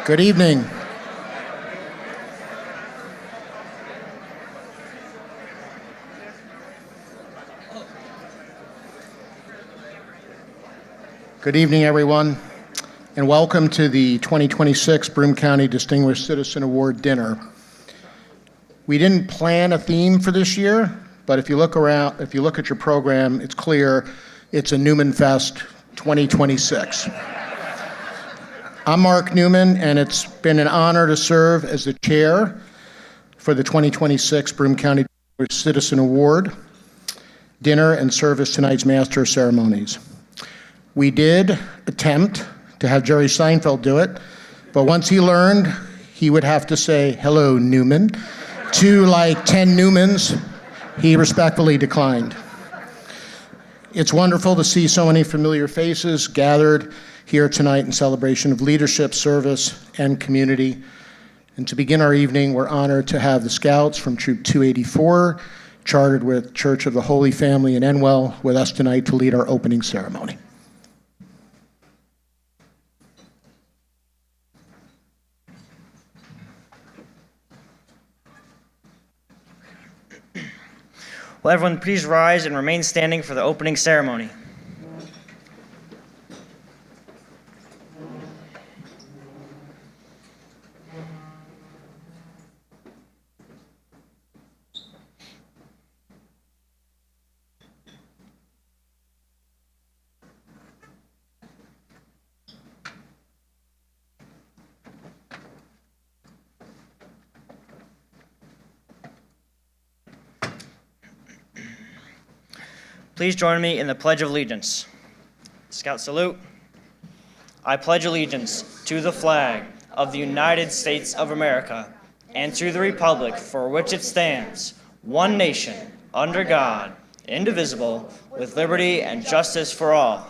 Good evening. Good evening, everyone, and welcome to the 2026 Broome County Distinguished Citizen Award Dinner. We didn't plan a theme for this year, but if you look at your program, it's clear it's a Newman Fest 2026. I'm Mark Newman, and it's been an honor to serve as the chair for the 2026 Broome County Citizen Award dinner and serve as tonight's master of ceremonies. We did attempt to have Jerry Seinfeld do it, but once he learned he would have to say, "Hello, Newman," to like 10 Newmans, he respectfully declined. It's wonderful to see so many familiar faces gathered here tonight in celebration of leadership, service, and community. And to begin our evening, we're honored to have the Scouts from Troop 284, chartered with Church of the Holy Family in Enwell, with us tonight to lead our opening ceremony. Will everyone please rise and remain standing for the opening ceremony? Please join me in the Pledge of Allegiance. Scout salute. I pledge allegiance to the flag of the United States of America and to the republic for which it stands, one nation, under God, indivisible, with liberty and justice for all.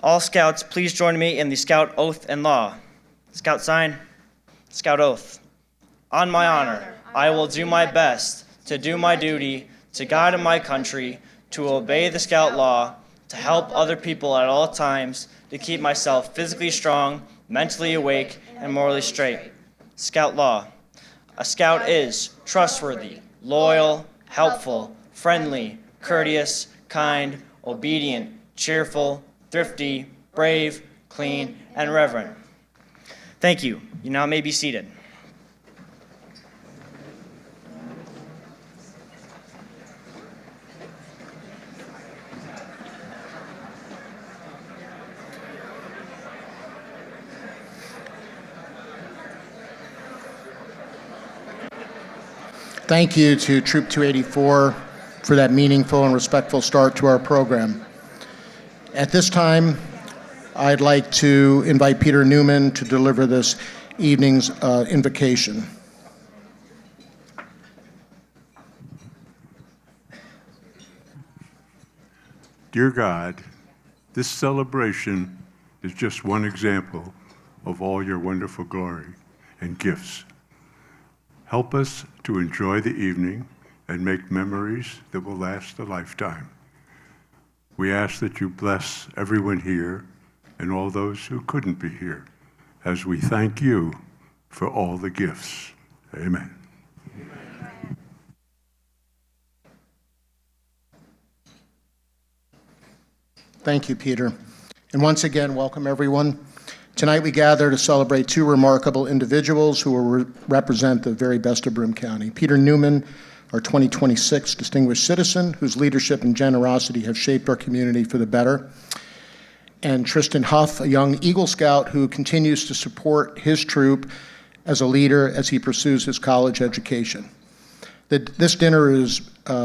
All Scouts, please join me in the Scout Oath and Law. Scout sign, Scout Oath. On my honor, I will do my best to do my duty to God and my country, to obey the Scout law, to help other people at all times, to keep myself physically strong, mentally awake, and morally straight. Scout law. A Scout is trustworthy, loyal, helpful, friendly, courteous, kind, obedient, cheerful, thrifty, brave, clean, and reverent. Thank you. You now may be seated. Thank you to Troop 284 for that meaningful and respectful start to our program. At this time, I'd like to invite Peter Newman to deliver this evening's invocation. Dear God, this celebration is just one example of all your wonderful glory and gifts. Help us to enjoy the evening and make memories that will last a lifetime. We ask that you bless everyone here and all those who couldn't be here, as we thank you for all the gifts. Amen. Thank you, Peter. And once again, welcome everyone. Tonight we gather to celebrate two remarkable individuals who will represent the very best of Broome County. Peter Newman, our 2026 Distinguished Citizen, whose leadership and generosity have shaped our community for the better. And Tristan Huff, a young Eagle Scout who continues to support his troop as a leader as he pursues his college education. This dinner is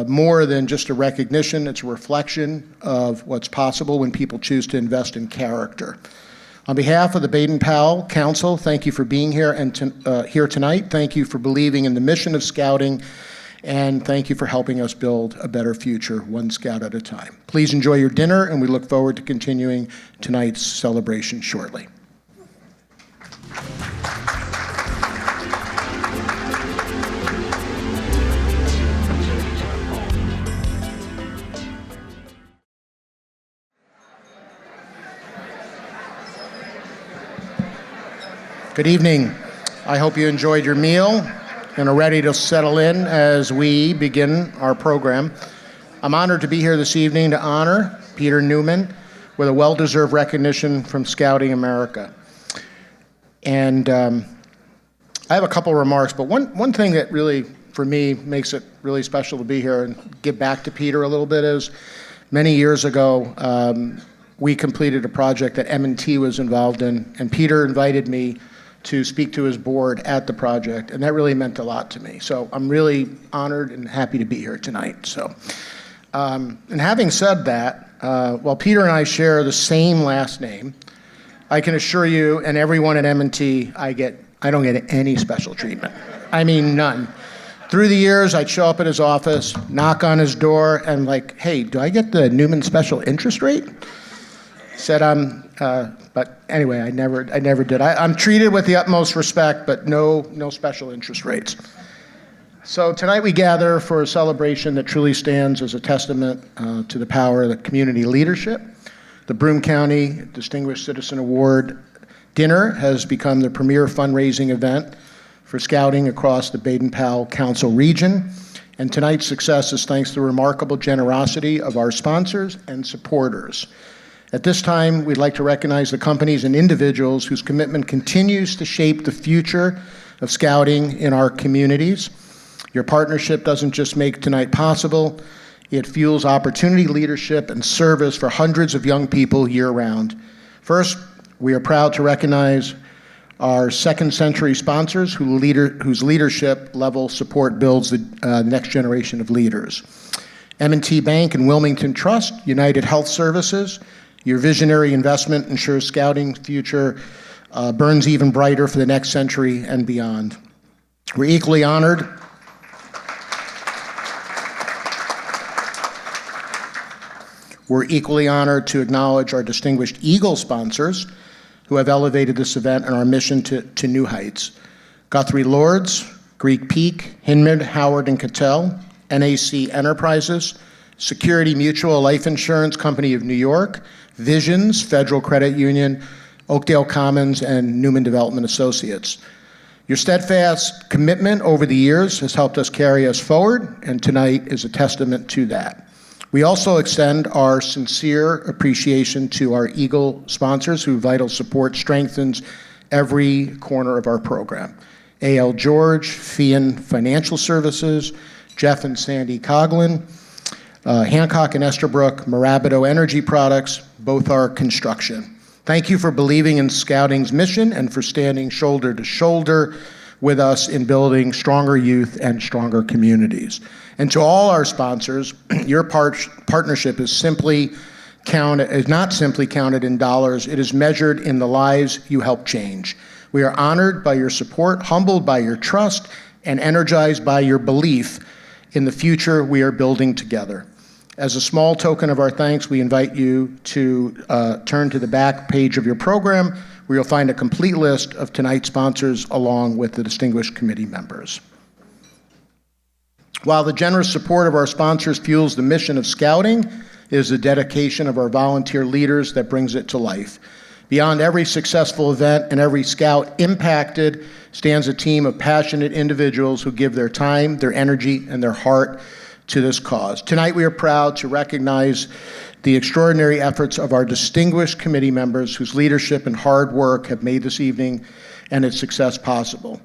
more than just a recognition, it's a reflection of what's possible when people choose to invest in character. On behalf of the Baden-Powell Council, thank you for being here here tonight. Thank you for believing in the mission of Scouting, and thank you for helping us build a better future, one Scout at a time. Please enjoy your dinner, and we look forward to continuing tonight's celebration shortly. Good evening. I hope you enjoyed your meal and are ready to settle in as we begin our program. I'm honored to be here this evening to honor Peter Newman with a well-deserved recognition from Scouting America. And I have a couple remarks, but one thing that really, for me, makes it really special to be here and give back to Peter a little bit is, many years ago, we completed a project that M&T was involved in, and Peter invited me to speak to his board at the project, and that really meant a lot to me. So I'm really honored and happy to be here tonight. So, and having said that, while Peter and I share the same last name, I can assure you and everyone at M&T, I don't get any special treatment. I mean, none. Through the years, I'd show up at his office, knock on his door, and like, hey, do I get the Newman special interest rate? Said but anyway, I never did. I'm treated with the utmost respect, but no special interest rates. So tonight we gather for a celebration that truly stands as a testament to the power of the community leadership. The Broome County Distinguished Citizen Award Dinner has become the premier fundraising event for scouting across the Baden-Powell Council region. And tonight's success is thanks to the remarkable generosity of our sponsors and supporters. At this time, we'd like to recognize the companies and individuals whose commitment continues to shape the future of scouting in our communities. Your partnership doesn't just make tonight possible, it fuels opportunity, leadership, and service for hundreds of young people year-round. First, we are proud to recognize our second-century sponsors whose leadership level support builds the next generation of leaders. M&T Bank and Wilmington Trust, United Health Services, your visionary investment ensures Scouting's future burns even brighter for the next century and beyond. We're equally honored to acknowledge our distinguished Eagle sponsors who have elevated this event and our mission to new heights. Guthrie Lords, Greek Peak, Hinman, Howard and Cattell, NAC Enterprises, Security Mutual Life Insurance Company of New York, Visions, Federal Credit Union, Oakdale Commons, and Newman Development Associates. Your steadfast commitment over the years has helped us carry us forward, and tonight is a testament to that. We also extend our sincere appreciation to our Eagle sponsors whose vital support strengthens every corner of our program. A.L. George, Fian Financial Services, Jeff and Sandy Coughlin, Hancock and Estabrook, Marabito Energy Products, both are construction. Thank you for believing in Scouting's mission and for standing shoulder to shoulder with us in building stronger youth and stronger communities. And to all our sponsors, your partnership is not simply counted in dollars, it is measured in the lives you help change. We are honored by your support, humbled by your trust, and energized by your belief in the future we are building together. As a small token of our thanks, we invite you to turn to the back page of your program, where you'll find a complete list of tonight's sponsors along with the distinguished committee members. While the generous support of our sponsors fuels the mission of Scouting, it is the dedication of our volunteer leaders that brings it to life. Beyond every successful event and every Scout impacted stands a team of passionate individuals who give their time, their energy, and their heart to this cause. Tonight we are proud to recognize the extraordinary efforts of our distinguished committee members whose leadership and hard work have made this evening and its success possible.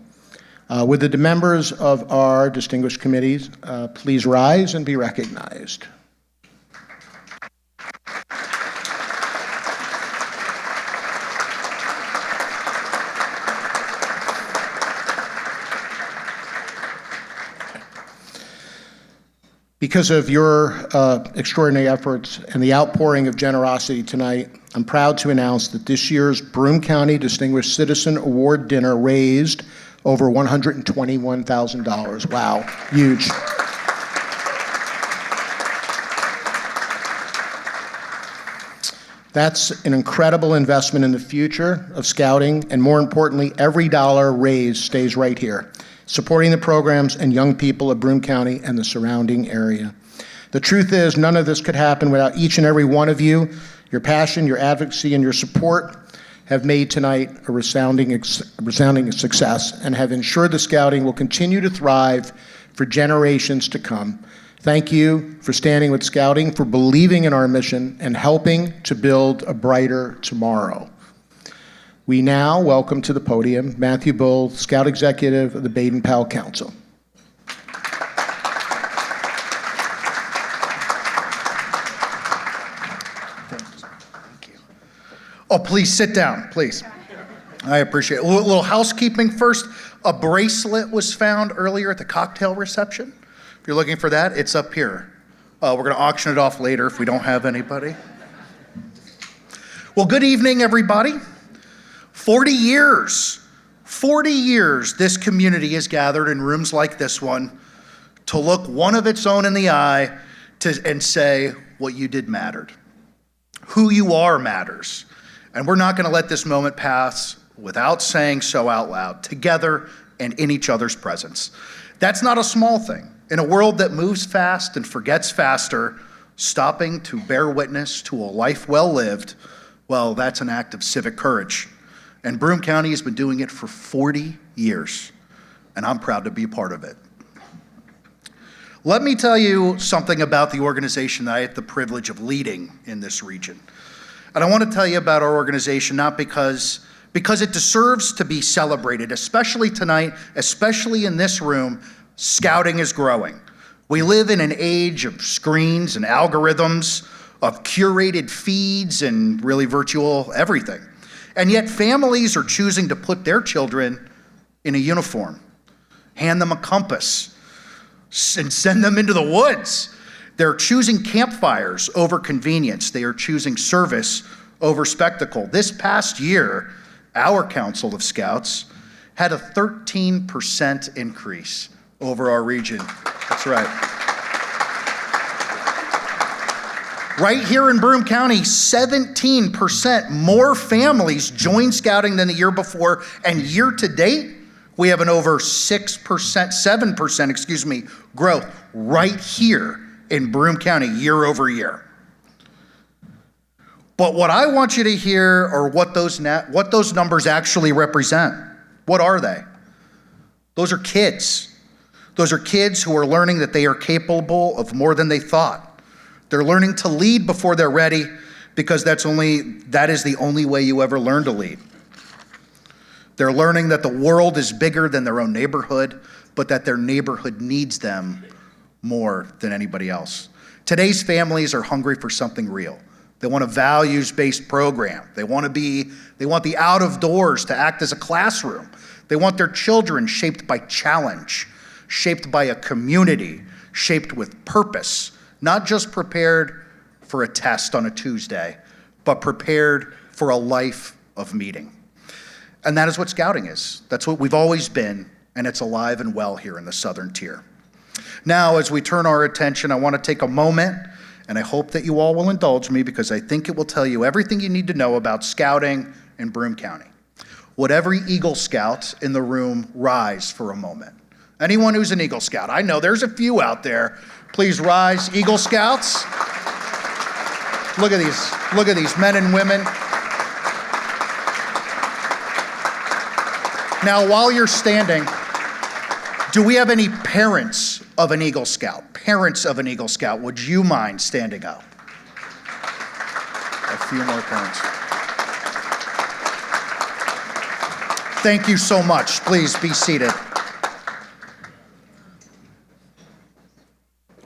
Would the members of our distinguished committees please rise and be recognized? Because of your extraordinary efforts and the outpouring of generosity tonight, I'm proud to announce that this year's Broome County Distinguished Citizen Award Dinner raised over $121,000. Wow, huge. That's an incredible investment in the future of Scouting, and more importantly, every dollar raised stays right here, supporting the programs and young people of Broome County and the surrounding area. The truth is, none of this could happen without each and every one of you, your passion, your advocacy, and your support. have made tonight a resounding success and have ensured the Scouting will continue to thrive for generations to come. Thank you for standing with Scouting, for believing in our mission and helping to build a brighter tomorrow. We now welcome to the podium Matthew Bull, Scout Executive of the Baden-Powell Council. Oh, please sit down, please. I appreciate it. A little housekeeping first. A bracelet was found earlier at the cocktail reception. If you're looking for that, it's up here. We're going to auction it off later if we don't have anybody. Well, good evening, everybody. 40 years this community has gathered in rooms like this one to look one of its own in the eye and say, what you did mattered. Who you are matters. And we're not going to let this moment pass without saying so out loud, together and in each other's presence. That's not a small thing. In a world that moves fast and forgets faster, stopping to bear witness to a life well lived, well, that's an act of civic courage. And Broome County has been doing it for 40 years, and I'm proud to be a part of it. Let me tell you something about the organization that I had the privilege of leading in this region. And I want to tell you about our organization, not because it deserves to be celebrated, especially tonight, especially in this room. Scouting is growing. We live in an age of screens and algorithms, of curated feeds and really virtual everything. And yet families are choosing to put their children in a uniform, hand them a compass, and send them into the woods. They're choosing campfires over convenience. They are choosing service over spectacle. This past year, our Council of Scouts had a 13% increase over our region. That's right. Right here in Broome County, 17% more families joined Scouting than the year before, and year to date, we have an over 7% growth right here in Broome County year over year. But what I want you to hear are what those numbers actually represent. What are they? Those are kids. Those are kids who are learning that they are capable of more than they thought. They're learning to lead before they're ready, because that is the only way you ever learn to lead. They're learning that the world is bigger than their own neighborhood, but that their neighborhood needs them more than anybody else. Today's families are hungry for something real. They want a values-based program. They want the out of doors to act as a classroom. They want their children shaped by challenge, shaped by a community, shaped with purpose, not just prepared for a test on a Tuesday, but prepared for a life of meeting. And that is what Scouting is. That's what we've always been, and it's alive and well here in the Southern Tier. Now, as we turn our attention, I want to take a moment, and I hope that you all will indulge me, because I think it will tell you everything you need to know about Scouting in Broome County. Would every Eagle Scout in the room rise for a moment? Anyone who's an Eagle Scout? I know there's a few out there. Please rise, Eagle Scouts. Look at these men and women. Now, while you're standing, do we have any parents of an Eagle Scout? Parents of an Eagle Scout, would you mind standing up? A few more parents. Thank you so much. Please be seated.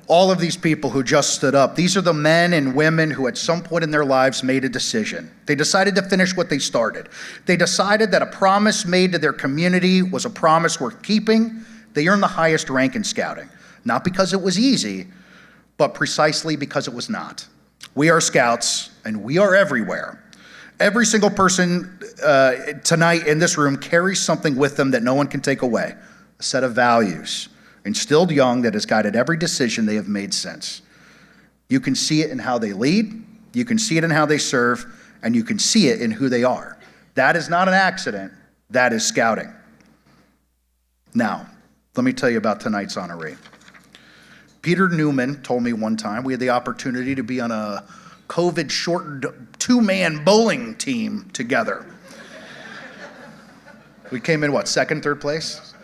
All of these people who just stood up, these are the men and women who at some point in their lives made a decision. They decided to finish what they started. They decided that a promise made to their community was a promise worth keeping. They earned the highest rank in Scouting, not because it was easy, but precisely because it was not. We are Scouts, and we are everywhere. Every single person tonight in this room carries something with them that no one can take away, a set of values instilled young that has guided every decision they have made since. You can see it in how they lead, you can see it in how they serve, and you can see it in who they are. That is not an accident, that is Scouting. Now, let me tell you about tonight's honoree. Peter Newman told me one time we had the opportunity to be on a COVID-shortened two-man bowling team together. We came in, what, second, third place?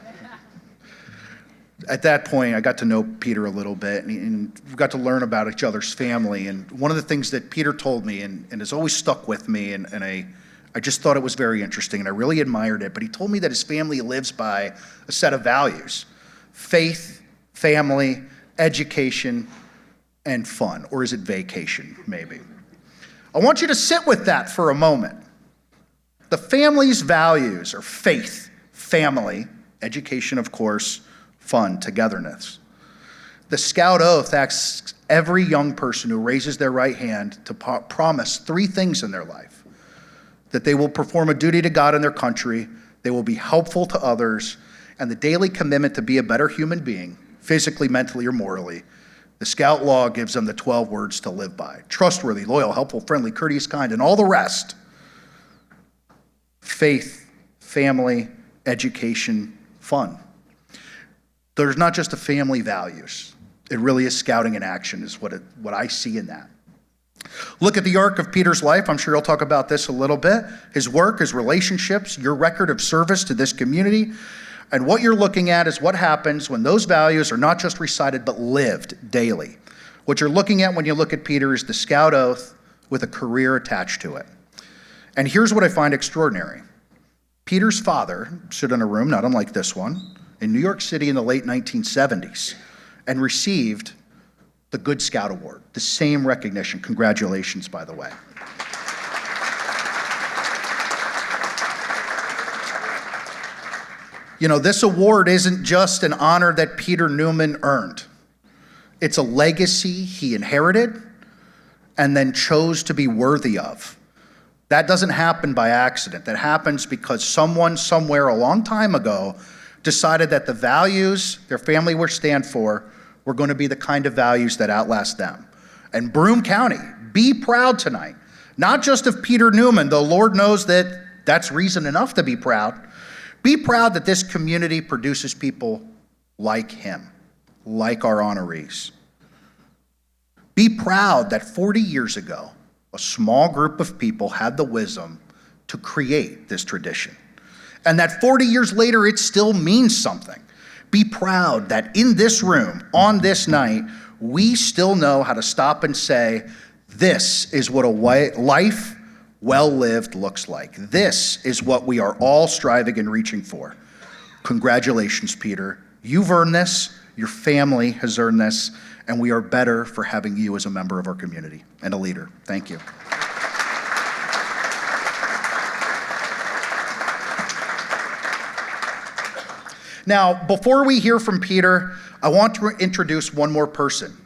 At that point, I got to know Peter a little bit, and we got to learn about each other's family. And one of the things that Peter told me, and has always stuck with me, and I just thought it was very interesting, and I really admired it, but he told me that his family lives by a set of values: faith, family, education, and fun. Or is it vacation, maybe? I want you to sit with that for a moment. The family's values are faith, family, education, of course, fun, togetherness. The Scout Oath asks every young person who raises their right hand to promise three things in their life: that they will perform a duty to God and their country, they will be helpful to others, and the daily commitment to be a better human being, physically, mentally, or morally. The Scout Law gives them the 12 words to live by: trustworthy, loyal, helpful, friendly, courteous, kind, and all the rest. Faith, family, education, fun. There's not just a family values. It really is scouting in action is what I see in that. Look at the arc of Peter's life. I'm sure he'll talk about this a little bit. His work, his relationships, your record of service to this community. And what you're looking at is what happens when those values are not just recited, but lived daily. What you're looking at when you look at Peter is the Scout Oath with a career attached to it. And here's what I find extraordinary. Peter's father stood in a room, not unlike this one, in New York City in the late 1970s, and received the Good Scout Award, the same recognition. Congratulations, by the way. You know, this award isn't just an honor that Peter Newman earned. It's a legacy he inherited and then chose to be worthy of. That doesn't happen by accident. That happens because someone somewhere a long time ago decided that the values their family would stand for were going to be the kind of values that outlast them. And Broome County, be proud tonight, not just of Peter Newman, though Lord knows that that's reason enough to be proud. Be proud that this community produces people like him, like our honorees. Be proud that 40 years ago, a small group of people had the wisdom to create this tradition. And that 40 years later, it still means something. Be proud that in this room, on this night, we still know how to stop and say, this is what a life well-lived looks like. This is what we are all striving and reaching for. Congratulations, Peter. You've earned this, your family has earned this, and we are better for having you as a member of our community and a leader. Thank you. Now, before we hear from Peter, I want to introduce one more person.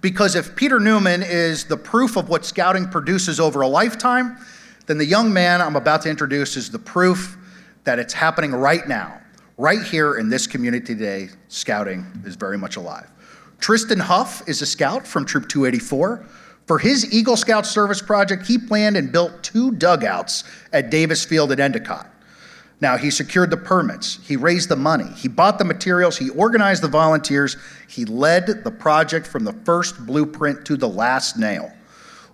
Because if Peter Newman is the proof of what scouting produces over a lifetime, then the young man I'm about to introduce is the proof that it's happening right now. Right here in this community today, scouting is very much alive. Tristan Huff is a scout from Troop 284. For his Eagle Scout service project, he planned and built 2 dugouts at Davis Field at Endicott. Now, he secured the permits, he raised the money, he bought the materials, he organized the volunteers, he led the project from the first blueprint to the last nail.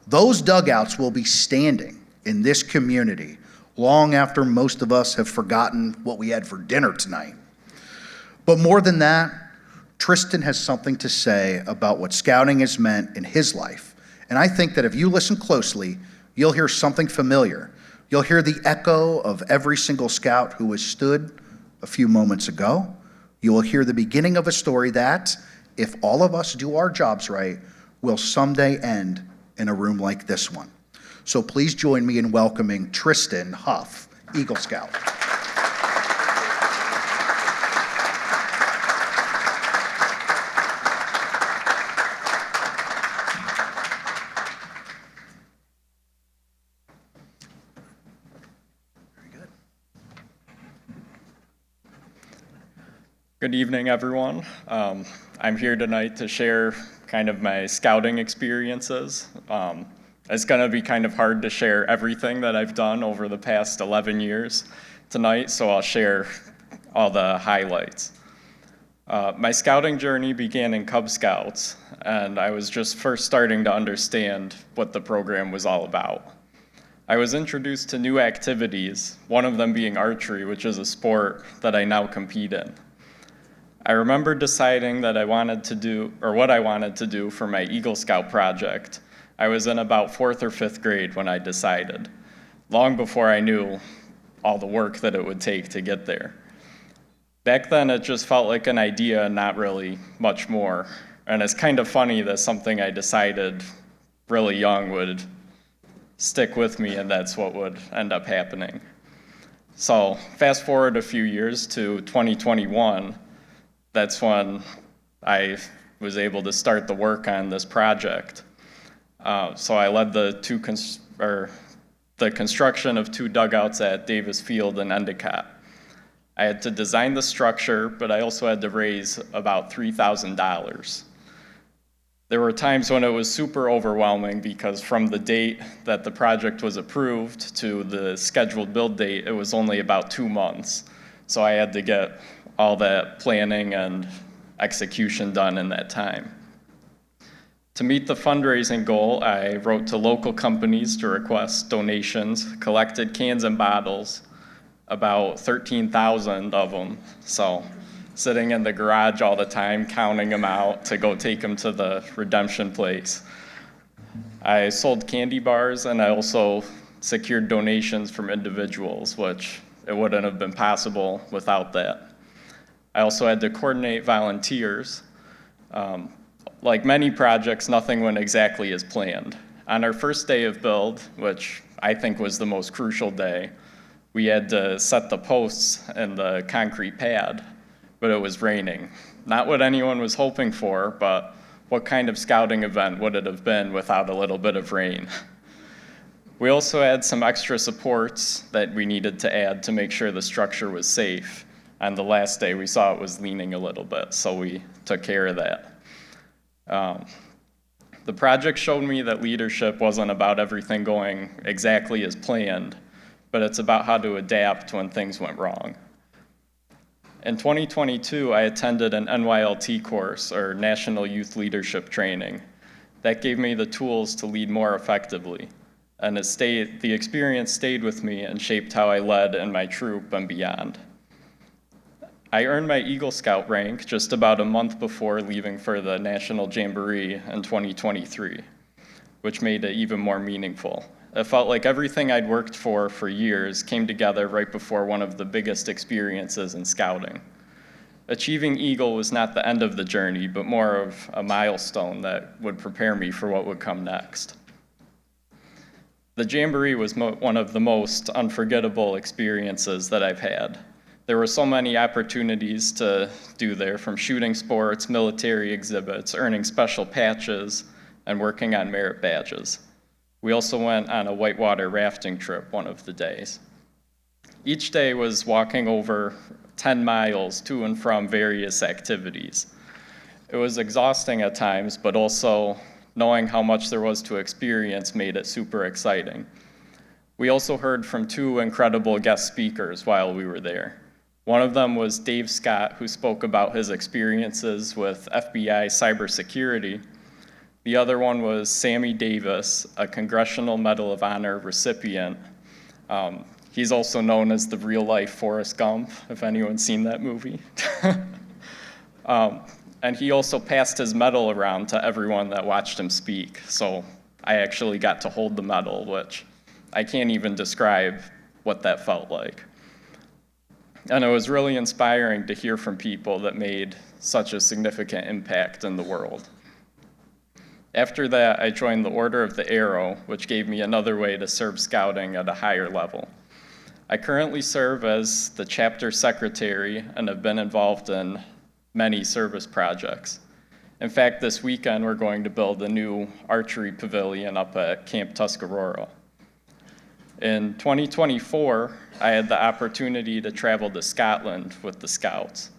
Those dugouts will be standing in this community long after most of us have forgotten what we had for dinner tonight. But more than that, Tristan has something to say about what scouting has meant in his life. And I think that if you listen closely, you'll hear something familiar. You'll hear the echo of every single scout who has stood a few moments ago. You will hear the beginning of a story that, if all of us do our jobs right, will someday end in a room like this one. So please join me in welcoming Tristan Huff, Eagle Scout. Good evening, everyone. I'm here tonight to share kind of my scouting experiences. It's going to be kind of hard to share everything that I've done over the past 11 years tonight, so I'll share all the highlights. My scouting journey began in Cub Scouts, and I was just first starting to understand what the program was all about. I was introduced to new activities, one of them being archery, which is a sport that I now compete in. I remember deciding that I wanted to do, or what I wanted to do for my Eagle Scout project. I was in about 4th or 5th grade when I decided, long before I knew all the work that it would take to get there. Back then, it just felt like an idea and not really much more. And it's kind of funny that something I decided really young would stick with me, and that's what would end up happening. So fast forward a few years to 2021, that's when I was able to start the work on this project. So I led the construction of 2 dugouts at Davis Field in Endicott. I had to design the structure, but I also had to raise about $3,000. There were times when it was super overwhelming because from the date that the project was approved to the scheduled build date, it was only about 2 months. So I had to get all that planning and execution done in that time. To meet the fundraising goal, I wrote to local companies to request donations, collected cans and bottles, about 13,000 of them. So sitting in the garage all the time, counting them out to go take them to the redemption place. I sold candy bars, and I also secured donations from individuals, which it wouldn't have been possible without that. I also had to coordinate volunteers. Like many projects, nothing went exactly as planned. On our first day of build, which I think was the most crucial day, we had to set the posts and the concrete pad, but it was raining. Not what anyone was hoping for, but what kind of scouting event would it have been without a little bit of rain? We also had some extra supports that we needed to add to make sure the structure was safe. On the last day, we saw it was leaning a little bit, so we took care of that. The project showed me that leadership wasn't about everything going exactly as planned, but it's about how to adapt when things went wrong. In 2022, I attended an NYLT course, or National Youth Leadership Training. That gave me the tools to lead more effectively, and the experience stayed with me and shaped how I led in my troop and beyond. I earned my Eagle Scout rank just about a month before leaving for the National Jamboree in 2023, which made it even more meaningful. It felt like everything I'd worked for years came together right before one of the biggest experiences in scouting. Achieving Eagle was not the end of the journey, but more of a milestone that would prepare me for what would come next. The Jamboree was one of the most unforgettable experiences that I've had. There were so many opportunities to do there, from shooting sports, military exhibits, earning special patches, and working on merit badges. We also went on a whitewater rafting trip one of the days. Each day was walking over 10 miles to and from various activities. It was exhausting at times, but also knowing how much there was to experience made it super exciting. We also heard from 2 incredible guest speakers while we were there. One of them was Dave Scott, who spoke about his experiences with FBI cybersecurity. The other one was Sammy Davis, a Congressional Medal of Honor recipient. He's also known as the real-life Forrest Gump, if anyone's seen that movie. And he also passed his medal around to everyone that watched him speak. So I actually got to hold the medal, which I can't even describe what that felt like. And it was really inspiring to hear from people that made such a significant impact in the world. After that, I joined the Order of the Arrow, which gave me another way to serve scouting at a higher level. I currently serve as the chapter secretary and have been involved in many service projects. In fact, this weekend we're going to build a new archery pavilion up at Camp Tuscarora. In 2024, I had the opportunity to travel to Scotland with the Scouts,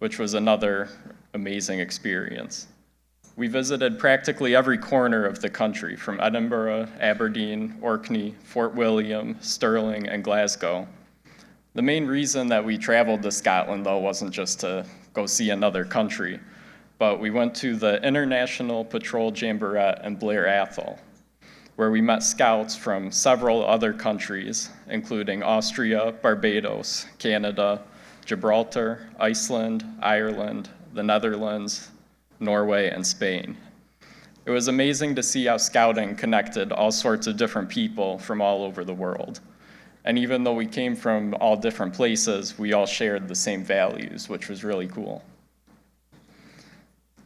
which was another amazing experience. We visited practically every corner of the country, from Edinburgh, Aberdeen, Orkney, Fort William, Stirling, and Glasgow. The main reason that we traveled to Scotland, though, wasn't just to go see another country, but we went to the International Patrol Jamboree in Blair Athol, where we met scouts from several other countries, including Austria, Barbados, Canada, Gibraltar, Iceland, Ireland, the Netherlands, Norway, and Spain. It was amazing to see how scouting connected all sorts of different people from all over the world. And even though we came from all different places, we all shared the same values, which was really cool.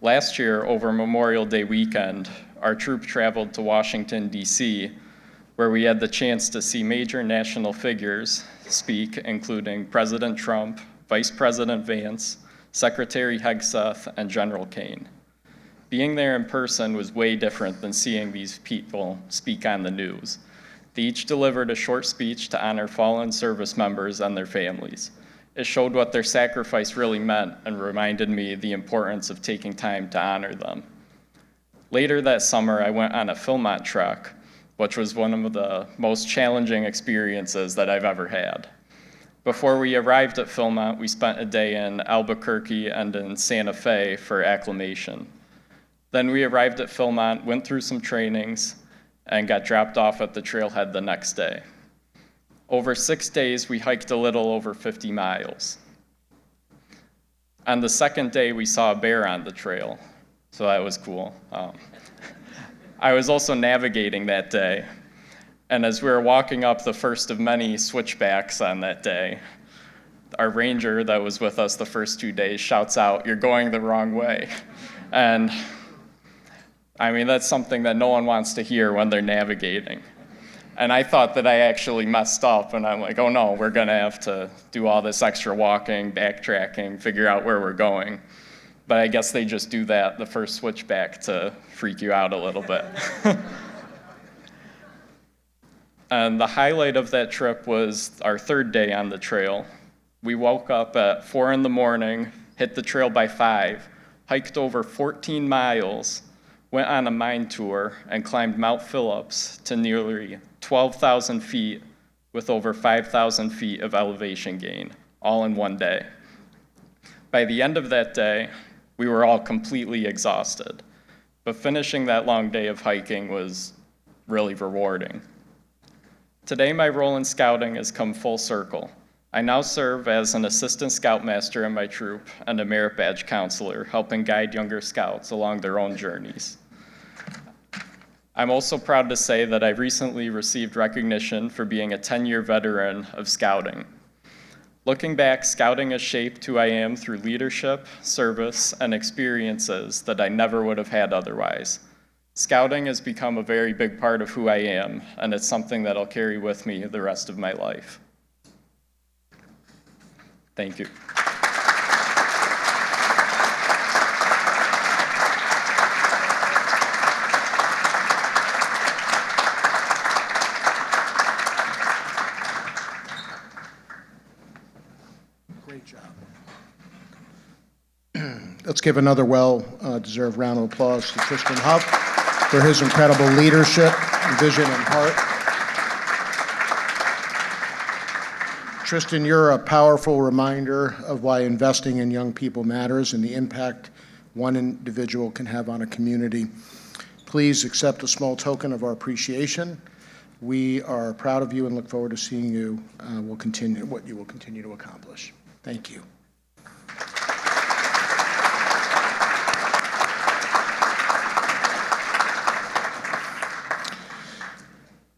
Last year, over Memorial Day weekend, our troop traveled to Washington, D.C., where we had the chance to see major national figures speak, including President Trump, Vice President Vance, Secretary Hegseth, and General Kane. Being there in person was way different than seeing these people speak on the news. They each delivered a short speech to honor fallen service members and their families. It showed what their sacrifice really meant and reminded me the importance of taking time to honor them. Later that summer, I went on a Philmont trek, which was one of the most challenging experiences that I've ever had. Before we arrived at Philmont, we spent a day in Albuquerque and in Santa Fe for acclimation. Then we arrived at Philmont, went through some trainings, and got dropped off at the trailhead the next day. Over 6 days, we hiked a little over 50 miles. On the second day, we saw a bear on the trail, so that was cool. I was also navigating that day, and as we were walking up the first of many switchbacks on that day, our ranger that was with us the first 2 days shouts out, "You're going the wrong way." And I mean, that's something that no one wants to hear when they're navigating. And I thought that I actually messed up, and I'm like, oh no, we're gonna have to do all this extra walking, backtracking, figure out where we're going. But I guess they just do that the first switchback to freak you out a little bit. And the highlight of that trip was our third day on the trail. We woke up at 4 in the morning, hit the trail by 5, hiked over 14 miles, went on a mine tour, and climbed Mount Phillips to nearly 12,000 feet with over 5,000 feet of elevation gain, all in one day. By the end of that day, we were all completely exhausted, but finishing that long day of hiking was really rewarding. Today, my role in scouting has come full circle. I now serve as an assistant scoutmaster in my troop and a merit badge counselor, helping guide younger scouts along their own journeys. I'm also proud to say that I recently received recognition for being a 10-year veteran of scouting. Looking back, scouting has shaped who I am through leadership, service, and experiences that I never would have had otherwise. Scouting has become a very big part of who I am, and it's something that I'll carry with me the rest of my life. Thank you. Great job. Let's give another well-deserved round of applause to Tristan Huff for his incredible leadership, vision, and heart. Tristan, you're a powerful reminder of why investing in young people matters and the impact one individual can have on a community. Please accept a small token of our appreciation. We are proud of you and look forward to seeing you what you will continue to accomplish. Thank you.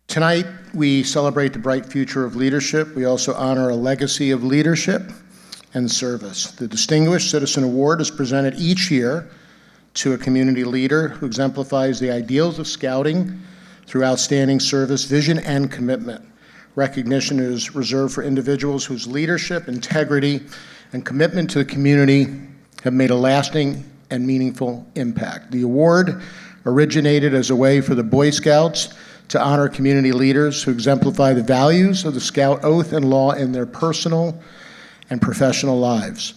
Tonight, we celebrate the bright future of leadership. We also honor a legacy of leadership and service. The Distinguished Citizen Award is presented each year to a community leader who exemplifies the ideals of scouting through outstanding service, vision, and commitment. Recognition is reserved for individuals whose leadership, integrity, and commitment to the community have made a lasting and meaningful impact. The award originated as a way for the Boy Scouts to honor community leaders who exemplify the values of the Scout oath and law in their personal and professional lives.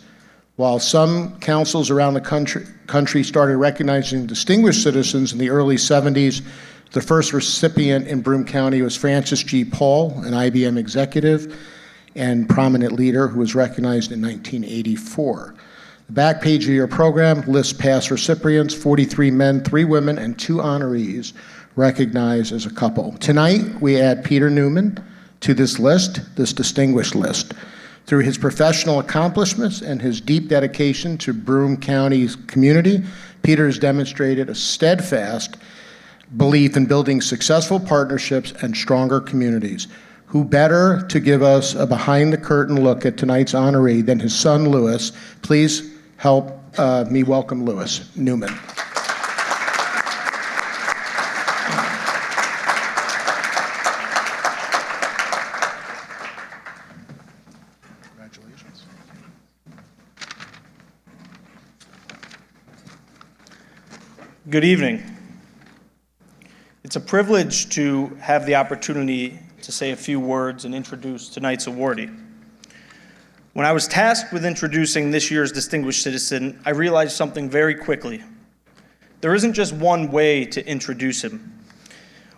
While some councils around the country started recognizing distinguished citizens in the early 70s, the first recipient in Broome County was Francis G. Paul, an IBM executive and prominent leader who was recognized in 1984. The back page of your program lists past recipients, 43 men, 3 women, and 2 honorees recognized as a couple. Tonight, we add Peter Newman to this list, this distinguished list. Through his professional accomplishments and his deep dedication to Broome County's community, Peter has demonstrated a steadfast belief in building successful partnerships and stronger communities. Who better to give us a behind-the-curtain look at tonight's honoree than his son, Lewis? Please help me welcome Lewis Newman. Congratulations. Good evening. It's a privilege to have the opportunity to say a few words and introduce tonight's awardee. When I was tasked with introducing this year's distinguished citizen, I realized something very quickly. There isn't just one way to introduce him.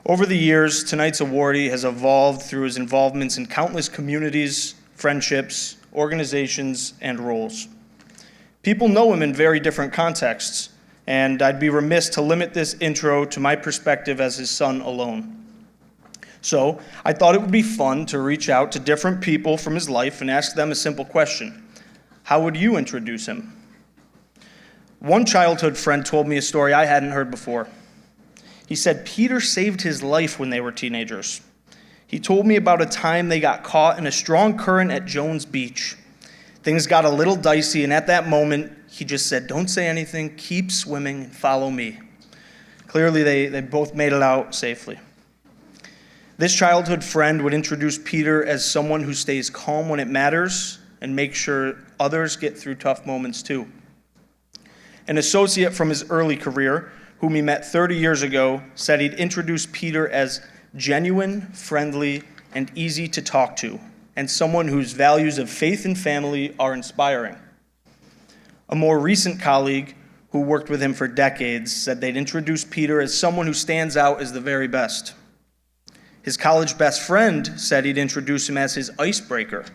Over the years, tonight's awardee has evolved through his involvements in countless communities, friendships, organizations, and roles. People know him in very different contexts, and I'd be remiss to limit this intro to my perspective as his son alone. So I thought it would be fun to reach out to different people from his life and ask them a simple question. How would you introduce him? One childhood friend told me a story I hadn't heard before. He said Peter saved his life when they were teenagers. He told me about a time they got caught in a strong current at Jones Beach. Things got a little dicey, and at that moment, he just said, "Don't say anything, keep swimming, and follow me." Clearly, they both made it out safely. This childhood friend would introduce Peter as someone who stays calm when it matters and makes sure others get through tough moments too. An associate from his early career, whom he met 30 years ago, said he'd introduce Peter as genuine, friendly, and easy to talk to, and someone whose values of faith and family are inspiring. A more recent colleague who worked with him for decades said they'd introduce Peter as someone who stands out as the very best. His college best friend said he'd introduce him as his icebreaker,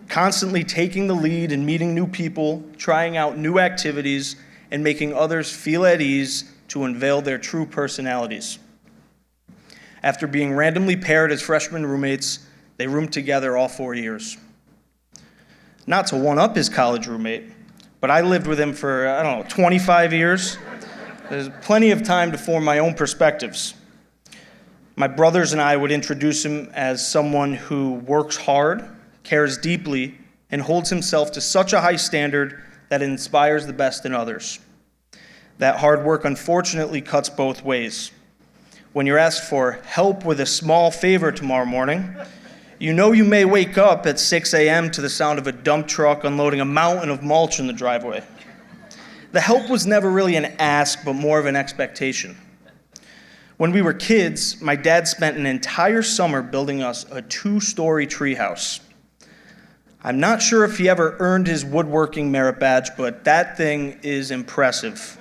constantly taking the lead and meeting new people, trying out new activities, and making others feel at ease to unveil their true personalities. After being randomly paired as freshman roommates, they roomed together all 4 years. Not to one-up his college roommate, but I lived with him for, 25 years. There's plenty of time to form my own perspectives. My brothers and I would introduce him as someone who works hard, cares deeply, and holds himself to such a high standard that it inspires the best in others. That hard work unfortunately cuts both ways. When you're asked for help with a small favor tomorrow morning, you know you may wake up at 6 a.m. to the sound of a dump truck unloading a mountain of mulch in the driveway. The help was never really an ask, but more of an expectation. When we were kids, my dad spent an entire summer building us a 2-story treehouse. I'm not sure if he ever earned his woodworking merit badge, but that thing is impressive.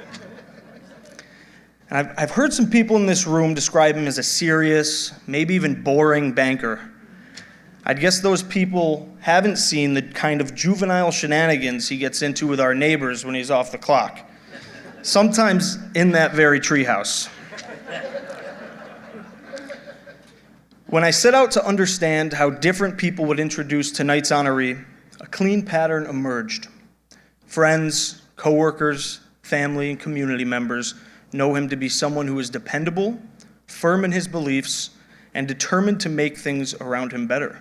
And I've heard some people in this room describe him as a serious, maybe even boring banker. I'd guess those people haven't seen the kind of juvenile shenanigans he gets into with our neighbors when he's off the clock, sometimes in that very treehouse. When I set out to understand how different people would introduce tonight's honoree, a clean pattern emerged. Friends, coworkers, family, and community members know him to be someone who is dependable, firm in his beliefs, and determined to make things around him better.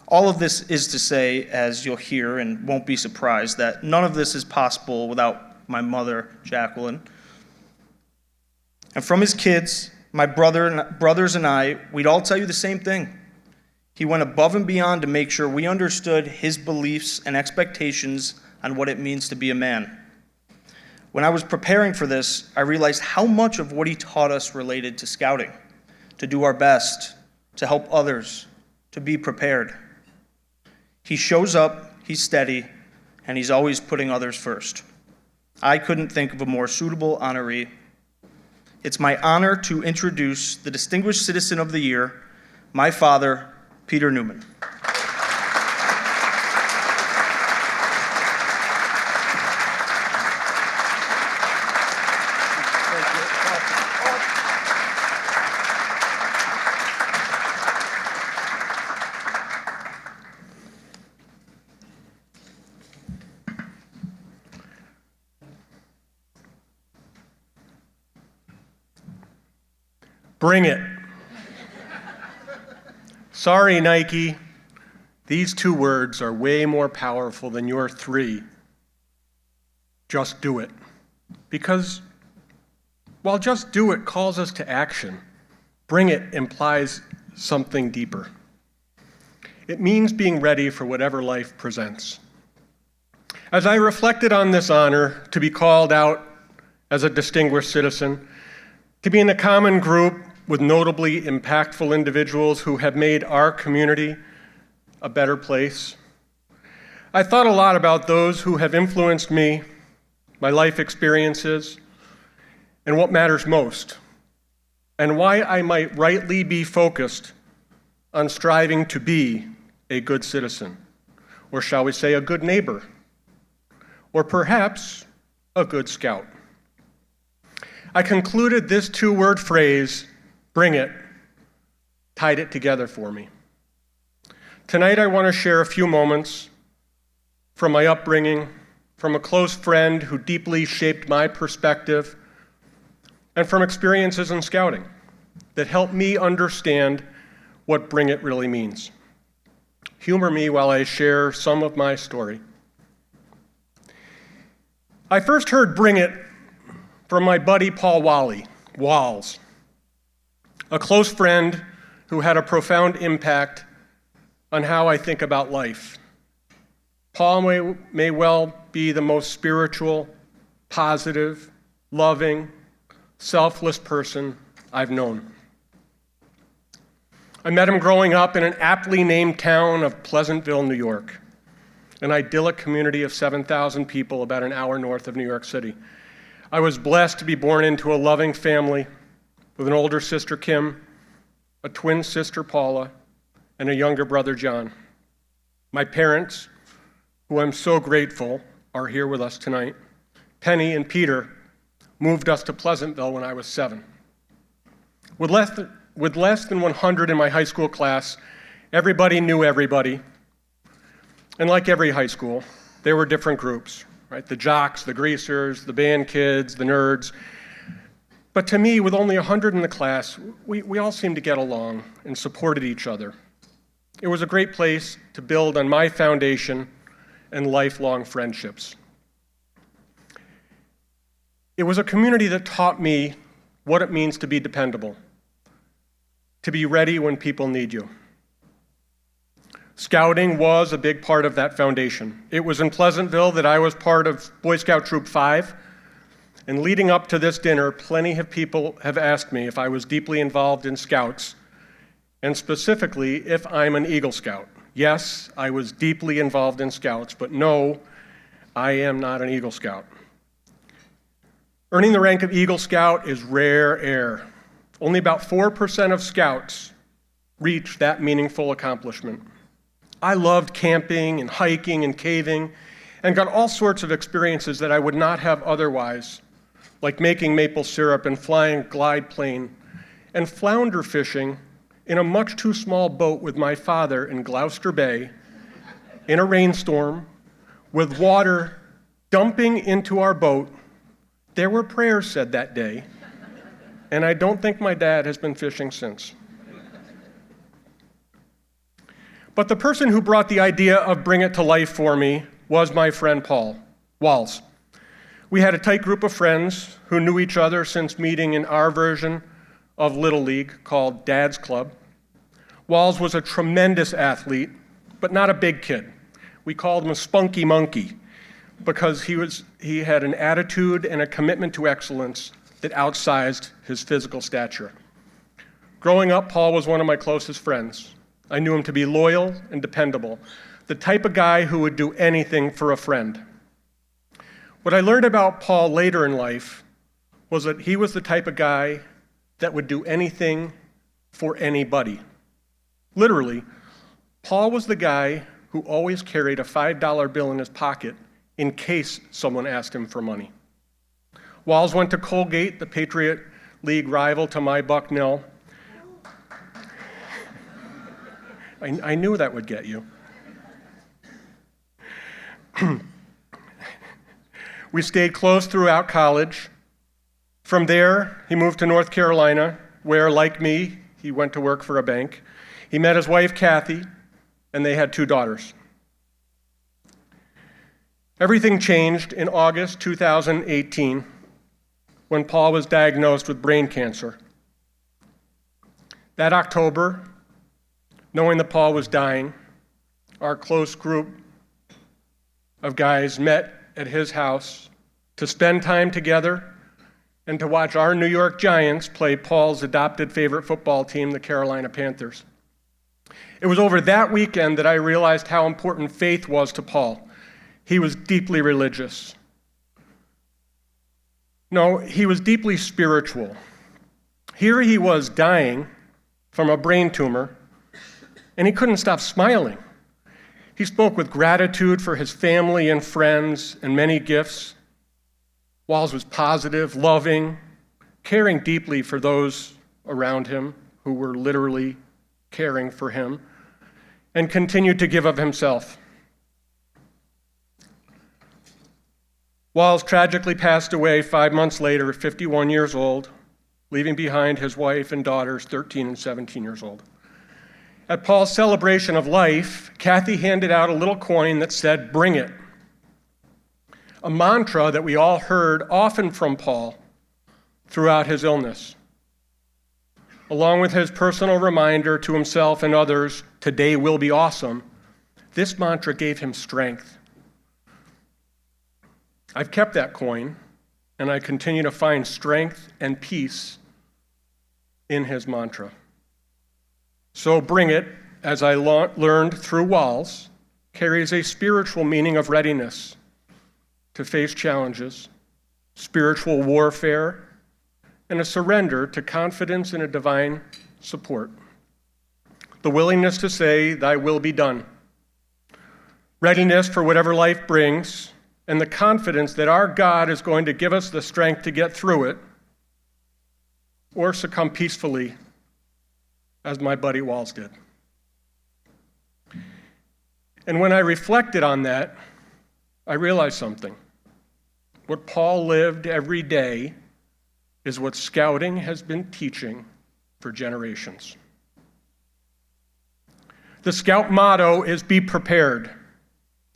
All of this is to say, as you'll hear and won't be surprised, that none of this is possible without my mother, Jacqueline. And from his kids, my brothers and I, we'd all tell you the same thing. He went above and beyond to make sure we understood his beliefs and expectations on what it means to be a man. When I was preparing for this, I realized how much of what he taught us related to scouting, to do our best, to help others, to be prepared. He shows up, he's steady, and he's always putting others first. I couldn't think of a more suitable honoree. It's my honor to introduce the Distinguished Citizen of the Year, my father, Peter Newman. Bring it. Sorry, Nike. These 2 words are way more powerful than your 3. Just do it. Because while just do it calls us to action, bring it implies something deeper. It means being ready for whatever life presents. As I reflected on this honor to be called out as a distinguished citizen, to be in a common group with notably impactful individuals who have made our community a better place, I thought a lot about those who have influenced me, my life experiences, and what matters most, and why I might rightly be focused on striving to be a good citizen, or shall we say a good neighbor, or perhaps a good scout. I concluded this 2-word phrase, bring it, tied it together for me. Tonight I want to share a few moments from my upbringing, from a close friend who deeply shaped my perspective, and from experiences in scouting that helped me understand what bring it really means. Humor me while I share some of my story. I first heard bring it from my buddy Paul Walls, a close friend who had a profound impact on how I think about life. Paul may well be the most spiritual, positive, loving, selfless person I've known. I met him growing up in an aptly named town of Pleasantville, New York, an idyllic community of 7,000 people about an hour north of New York City. I was blessed to be born into a loving family with an older sister, Kim, a twin sister, Paula, and a younger brother, John. My parents, who I'm so grateful are here with us tonight, Penny and Peter, moved us to Pleasantville when I was 7. With less than 100 in my high school class, everybody knew everybody. And like every high school, there were different groups, right? The jocks, the greasers, the band kids, the nerds. But to me, with only 100 in the class, we all seemed to get along and supported each other. It was a great place to build on my foundation and lifelong friendships. It was a community that taught me what it means to be dependable, to be ready when people need you. Scouting was a big part of that foundation. It was in Pleasantville that I was part of Boy Scout Troop 5, and leading up to this dinner, plenty of people have asked me if I was deeply involved in Scouts, and specifically if I'm an Eagle Scout. Yes, I was deeply involved in Scouts, but no, I am not an Eagle Scout. Earning the rank of Eagle Scout is rare air. Only about 4% of Scouts reach that meaningful accomplishment. I loved camping and hiking and caving and got all sorts of experiences that I would not have otherwise, like making maple syrup and flying a glide plane and flounder fishing in a much too small boat with my father in Gloucester Bay in a rainstorm with water dumping into our boat. There were prayers said that day, and I don't think my dad has been fishing since. But the person who brought the idea of Bring It to life for me was my friend Paul Walls. We had a tight group of friends who knew each other since meeting in our version of Little League called Dad's Club. Walls was a tremendous athlete, but not a big kid. We called him a spunky monkey because he had an attitude and a commitment to excellence that outsized his physical stature. Growing up, Paul was one of my closest friends. I knew him to be loyal and dependable, the type of guy who would do anything for a friend. What I learned about Paul later in life was that he was the type of guy that would do anything for anybody. Literally, Paul was the guy who always carried a $5 bill in his pocket in case someone asked him for money. Walls went to Colgate, the Patriot League rival to my Bucknell. I knew that would get you. We stayed close throughout college. From there, he moved to North Carolina where, like me, he went to work for a bank. He met his wife, Kathy, and they had 2 daughters. Everything changed in August 2018 when Paul was diagnosed with brain cancer. That October, knowing that Paul was dying, our close group of guys met at his house to spend time together and to watch our New York Giants play Paul's adopted favorite football team, the Carolina Panthers. It was over that weekend that I realized how important faith was to Paul. He was deeply religious. No, he was deeply spiritual. Here he was dying from a brain tumor, and he couldn't stop smiling. He spoke with gratitude for his family and friends and many gifts. Walls was positive, loving, caring deeply for those around him who were literally caring for him, and continued to give of himself. Walls tragically passed away 5 months later at 51 years old, leaving behind his wife and daughters, 13 and 17 years old. At Paul's celebration of life, Kathy handed out a little coin that said, "Bring it," a mantra that we all heard often from Paul throughout his illness. Along with his personal reminder to himself and others, "Today will be awesome," this mantra gave him strength. I've kept that coin, and I continue to find strength and peace in his mantra. So bring it, as I learned through Walls, carries a spiritual meaning of readiness to face challenges, spiritual warfare, and a surrender to confidence in a divine support. The willingness to say, "Thy will be done." Readiness for whatever life brings, and the confidence that our God is going to give us the strength to get through it, or succumb peacefully, as my buddy Walls did. And when I reflected on that, I realized something. What Paul lived every day is what Scouting has been teaching for generations. The Scout motto is "Be prepared."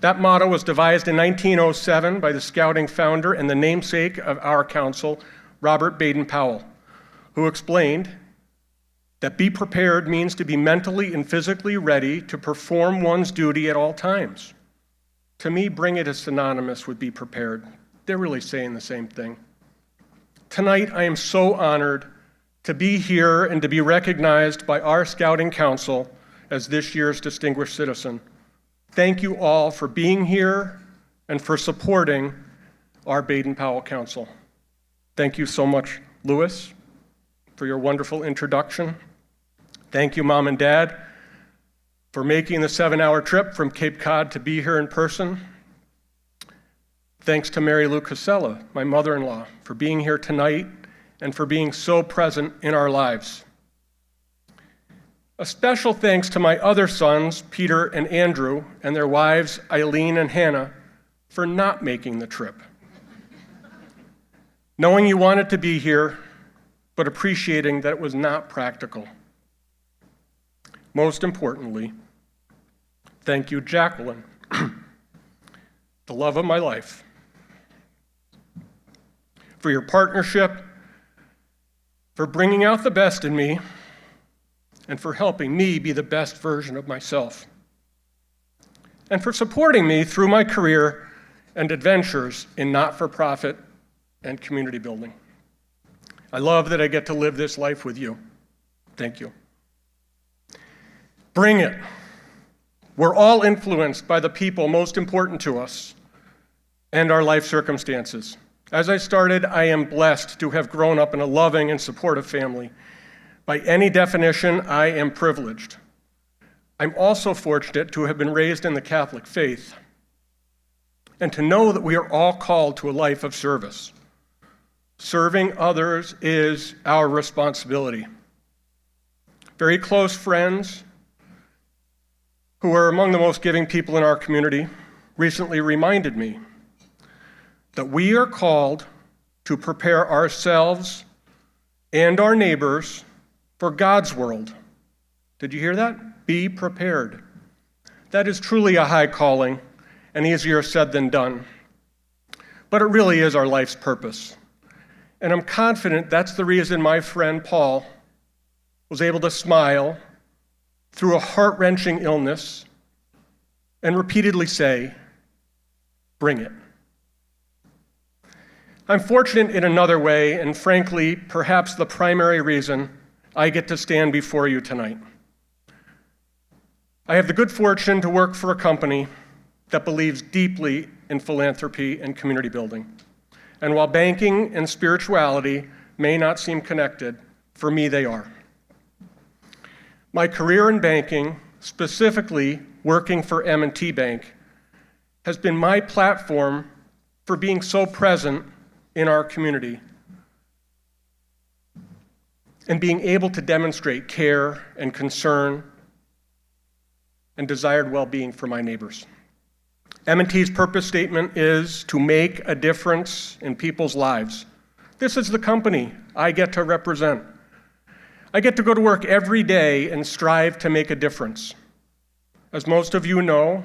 That motto was devised in 1907 by the Scouting founder and the namesake of our council, Robert Baden-Powell, who explained that be prepared means to be mentally and physically ready to perform one's duty at all times. To me, bring it is synonymous with be prepared. They're really saying the same thing. Tonight, I am so honored to be here and to be recognized by our Scouting Council as this year's Distinguished Citizen. Thank you all for being here and for supporting our Baden-Powell Council. Thank you so much, Louis, for your wonderful introduction. Thank you, Mom and Dad, for making the 7-hour trip from Cape Cod to be here in person. Thanks to Mary Lou Casella, my mother-in-law, for being here tonight and for being so present in our lives. A special thanks to my other sons, Peter and Andrew, and their wives, Eileen and Hannah, for not making the trip. Knowing you wanted to be here, but appreciating that it was not practical. Most importantly, thank you, Jacqueline, the love of my life, for your partnership, for bringing out the best in me, and for helping me be the best version of myself, and for supporting me through my career and adventures in not-for-profit and community building. I love that I get to live this life with you. Thank you. Bring it. We're all influenced by the people most important to us and our life circumstances. As I started, I am blessed to have grown up in a loving and supportive family. By any definition, I am privileged. I'm also fortunate to have been raised in the Catholic faith and to know that we are all called to a life of service. Serving others is our responsibility. Very close friends who are among the most giving people in our community recently reminded me that we are called to prepare ourselves and our neighbors for God's world. Did you hear that? Be prepared. That is truly a high calling and easier said than done. But it really is our life's purpose. And I'm confident that's the reason my friend Paul was able to smile through a heart-wrenching illness and repeatedly say, "Bring it." I'm fortunate in another way, and frankly, perhaps the primary reason I get to stand before you tonight. I have the good fortune to work for a company that believes deeply in philanthropy and community building. And while banking and spirituality may not seem connected, for me they are. My career in banking, specifically working for M&T Bank, has been my platform for being so present in our community and being able to demonstrate care and concern and desired well-being for my neighbors. M&T's purpose statement is to make a difference in people's lives. This is the company I get to represent. I get to go to work every day and strive to make a difference. As most of you know,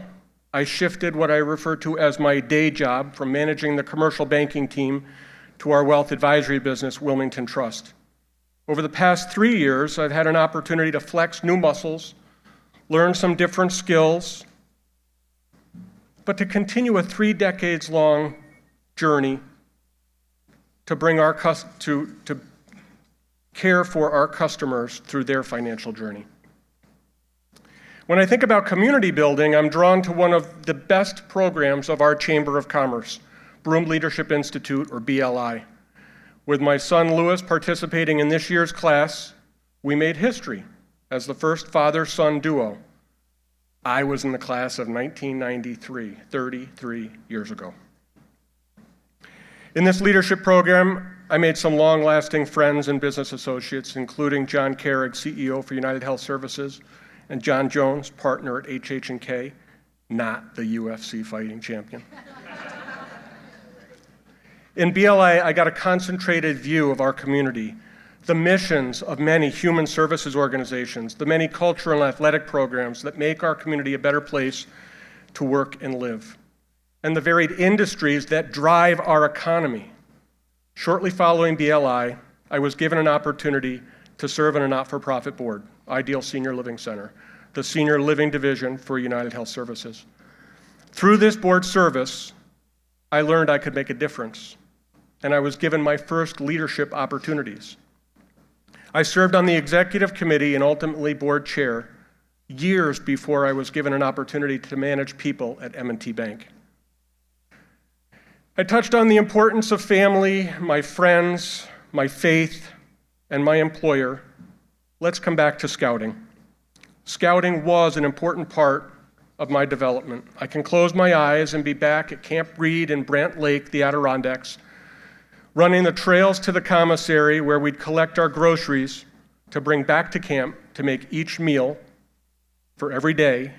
I shifted what I refer to as my day job from managing the commercial banking team to our wealth advisory business, Wilmington Trust. Over the past 3 years, I've had an opportunity to flex new muscles, learn some different skills, but to continue a 3 decades long journey to bring to care for our customers through their financial journey. When I think about community building, I'm drawn to one of the best programs of our Chamber of Commerce, Broome Leadership Institute, or BLI. With my son Lewis participating in this year's class, we made history as the first father-son duo. I was in the class of 1993, 33 years ago. In this leadership program, I made some long-lasting friends and business associates, including John Carrig, CEO for United Health Services, and John Jones, partner at HH&K, not the UFC fighting champion. In BLI, I got a concentrated view of our community, the missions of many human services organizations, the many cultural and athletic programs that make our community a better place to work and live, and the varied industries that drive our economy. Shortly following BLI, I was given an opportunity to serve on a not-for-profit board, Ideal Senior Living Center, the senior living division for United Health Services. Through this board service, I learned I could make a difference, and I was given my first leadership opportunities. I served on the executive committee and ultimately board chair years before I was given an opportunity to manage people at M&T Bank. I touched on the importance of family, my friends, my faith, and my employer. Let's come back to scouting. Scouting was an important part of my development. I can close my eyes and be back at Camp Reed in Brant Lake, the Adirondacks, running the trails to the commissary where we'd collect our groceries to bring back to camp to make each meal for every day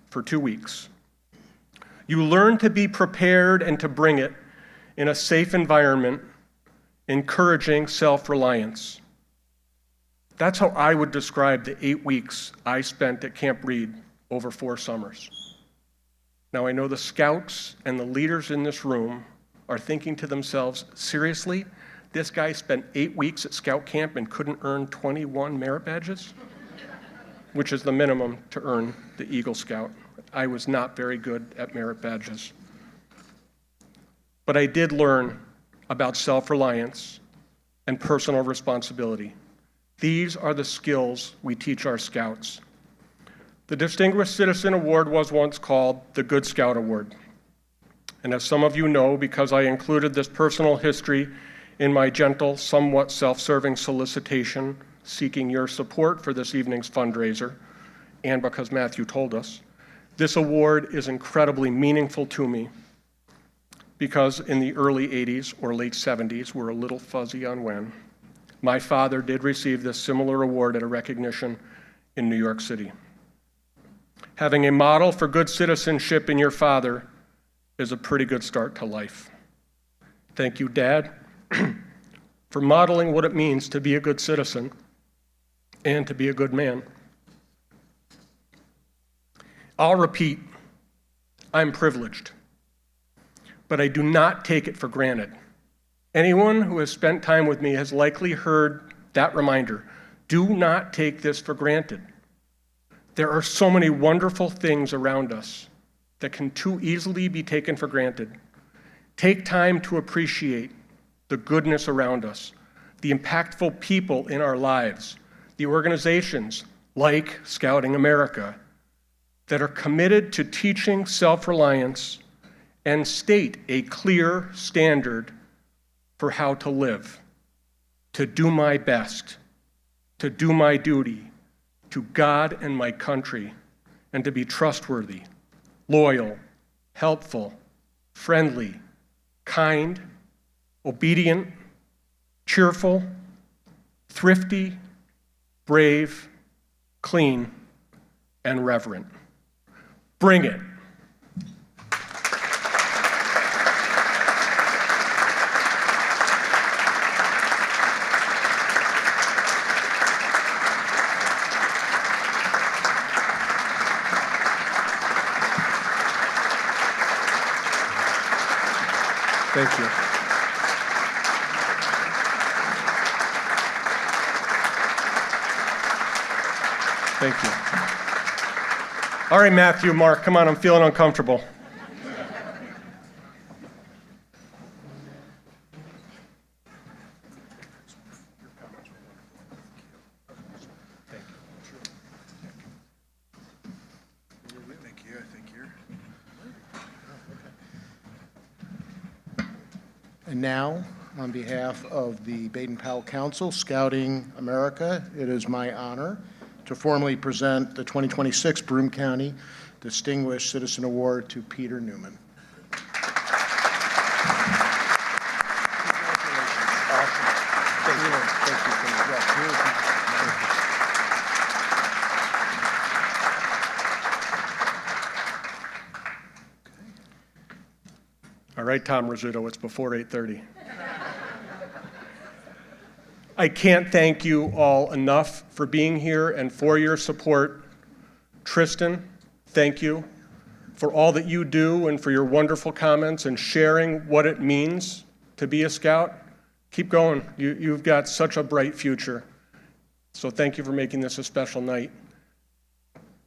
for 2 weeks. You learn to be prepared and to bring it in a safe environment, encouraging self-reliance. That's how I would describe the 8 weeks I spent at Camp Reed over 4 summers. Now I know the scouts and the leaders in this room are thinking to themselves, seriously, this guy spent 8 weeks at scout camp and couldn't earn 21 merit badges? Which is the minimum to earn the Eagle Scout. I was not very good at merit badges. But I did learn about self-reliance and personal responsibility. These are the skills we teach our scouts. The Distinguished Citizen Award was once called the Good Scout Award. And as some of you know, because I included this personal history in my gentle, somewhat self-serving solicitation seeking your support for this evening's fundraiser, and because Matthew told us, this award is incredibly meaningful to me because in the early 80s or late 70s, we're a little fuzzy on when, my father did receive this similar award at a recognition in New York City. Having a model for good citizenship in your father is a pretty good start to life. Thank you, Dad, for modeling what it means to be a good citizen and to be a good man. I'll repeat, I'm privileged, but I do not take it for granted. Anyone who has spent time with me has likely heard that reminder. Do not take this for granted. There are so many wonderful things around us that can too easily be taken for granted. Take time to appreciate the goodness around us, the impactful people in our lives, the organizations like Scouting America that are committed to teaching self-reliance and state a clear standard for how to live, to do my best, to do my duty to God and my country, and to be trustworthy, loyal, helpful, friendly, kind, obedient, cheerful, thrifty, brave, clean, and reverent. Bring it. Thank you. Thank you. All right, Matthew, Mark, come on, I'm feeling uncomfortable. And now, on behalf of the Baden-Powell Council, Scouting America, it is my honor to formally present the 2026 Broome County Distinguished Citizen Award to Peter Newman. All right, Tom Rizzuto, it's before 8:30. I can't thank you all enough for being here and for your support. Tristan, thank you for all that you do and for your wonderful comments and sharing what it means to be a scout. Keep going. You've got such a bright future. So thank you for making this a special night.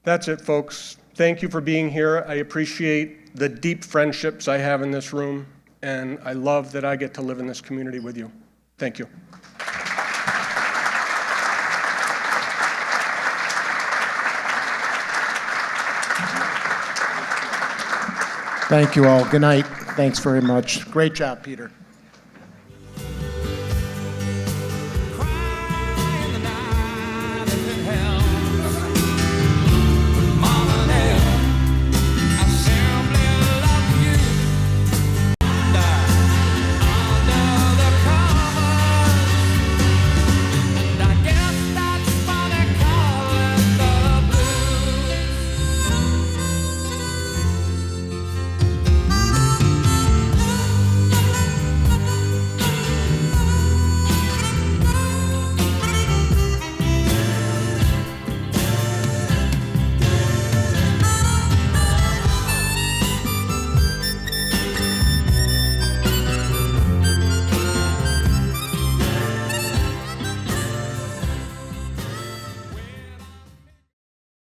That's it, folks. Thank you for being here. I appreciate the deep friendships I have in this room, and I love that I get to live in this community with you. Thank you. Thank you all. Good night. Thanks very much. Great job, Peter.